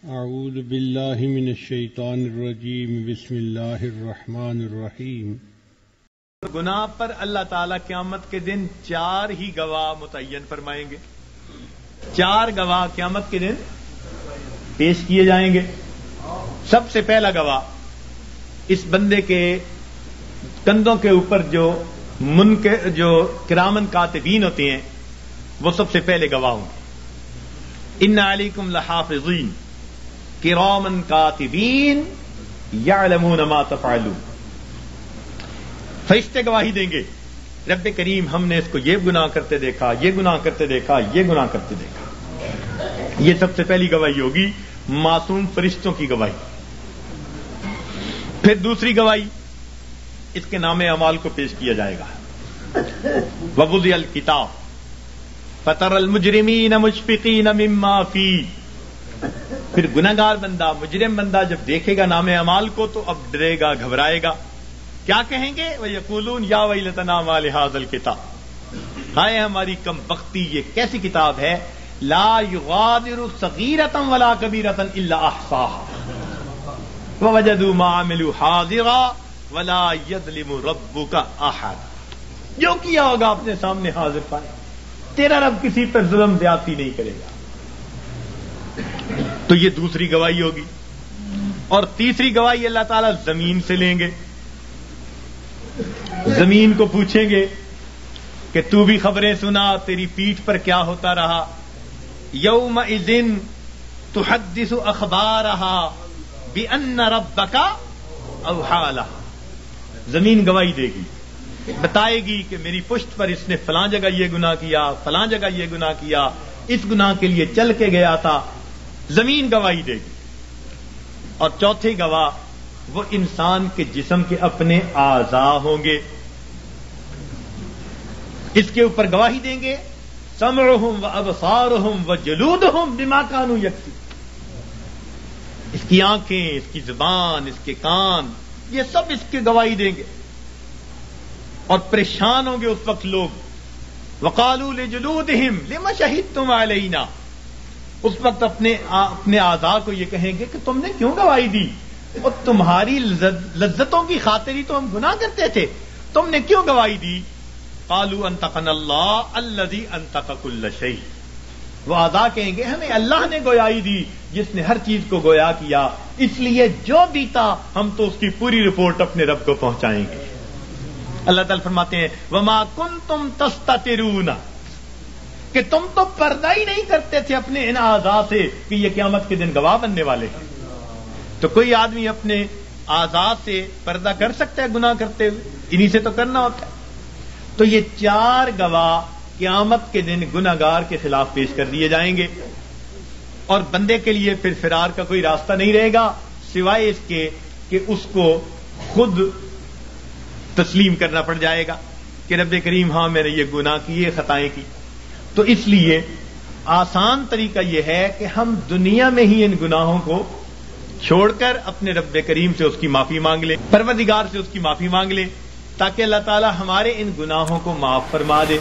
اعوذ باللہ من الشیطان الرجیم بسم اللہ الرحمن الرحیم۔ گناہ پر اللہ تعالیٰ قیامت کے دن 4 ہی گواہ متعین فرمائیں گے۔ 4 گواہ قیامت کے دن پیش کیے جائیں گے۔ سب سے پہلا گواہ اس بندے کے کندھوں کے اوپر جو کرامن کاتبین ہوتے ہیں وہ سب سے پہلے گواہ ہوں گے۔ ان علیکم لحافظین کرامن کاتبین یعلمون ما تفعلون۔ فرشتے گواہی دیں گے، رب کریم ہم نے اس کو یہ گناہ کرتے دیکھا، یہ گناہ کرتے دیکھا، یہ گناہ کرتے دیکھا۔ یہ سب سے پہلی گواہی ہوگی، معصوم فرشتوں کی گواہی۔ پھر دوسری گواہی اس کے نام اعمال کو پیش کیا جائے گا۔ ووضع الکتاب فتری المجرمین مشفقین مما فیہ۔ پھر گناہگار بندہ، مجرم بندہ جب دیکھے گا نام اعمال کو تو اب ڈرے گا، گھبرائے گا۔ کیا کہیں گے؟ وَيَقُولُونَ يَا وَيْلَتَنَا مَا لِهَٰذَا الْكِتَابِ۔ ہائے ہماری کم بختی، یہ کیسی کتاب ہے، لا يغادر صغیرۃ ولا کبیرۃ الا احصاها ووجدوا ما عملوا حاضرا ولا يظلم ربك احد۔ جو کیا ہوگا اپنے سامنے حاضر پائے، تیرا رب کسی پر ظلم زیادتی نہیں کرے گا۔ تو یہ دوسری گواہی ہوگی۔ اور تیسری گواہی اللہ تعالیٰ زمین سے لیں گے۔ زمین کو پوچھیں گے کہ تو بھی خبریں سنا، تیری پیٹھ پر کیا ہوتا رہا۔ یومئذ تحدث اخبارها بان ربک اوحی لها۔ زمین گواہی دے گی، بتائے گی کہ میری پشت پر اس نے فلاں جگہ یہ گناہ کیا، فلاں جگہ یہ گناہ کیا، اس گناہ کے لیے چل کے گیا تھا۔ زمین گواہی دے گی۔ اور چوتھے گواہ وہ انسان کے جسم کے اپنے اعضاء ہوں گے، اس کے اوپر گواہی دیں گے۔ سمعهم وابصارهم وجلودهم بما كانوا يكسبون۔ اس کی آنکھیں، اس کی زبان، اس کے کان، یہ سب اس کی گواہی دیں گے۔ اور پریشان ہوں گے اس وقت لوگ۔ وقالوا لجلودهم لما شهدتم علينا۔ اس وقت اپنے اعضاء کو یہ کہیں گے کہ تم نے کیوں گواہی دی، اور تمہاری لذتوں کی خاطر ہی تو ہم گناہ کرتے تھے، تم نے کیوں گواہی دی؟ قالوا انطقنا اللہ الذی انطق کل شیء۔ وہ اعضاء کہیں گے ہمیں اللہ نے گویائی دی جس نے ہر چیز کو گویا کیا، اس لیے جو بیتا ہم تو اس کی پوری رپورٹ اپنے رب کو پہنچائیں گے۔ اللہ تعالیٰ فرماتے ہیں وما کنتم تستترون، کہ تم تو پردہ ہی نہیں کرتے تھے اپنے ان اعضاء سے کہ یہ قیامت کے دن گواہ بننے والے ہیں۔ تو کوئی آدمی اپنے اعضاء سے پردہ کر سکتا ہے گناہ کرتے ہوئے؟ انہی سے تو کرنا ہوتا ہے۔ تو یہ 4 گواہ قیامت کے دن گناہگار کے خلاف پیش کر دیے جائیں گے، اور بندے کے لیے پھر فرار کا کوئی راستہ نہیں رہے گا سوائے اس کے کہ اس کو خود تسلیم کرنا پڑ جائے گا کہ رب کریم ہاں میں نے یہ گناہ کیے، خطائیں کی۔ تو اس لیے آسان طریقہ یہ ہے کہ ہم دنیا میں ہی ان گناہوں کو چھوڑ کر اپنے رب کریم سے اس کی معافی مانگ لیں، پروردگار سے اس کی معافی مانگ لیں، تاکہ اللہ تعالی ہمارے ان گناہوں کو معاف فرما دے۔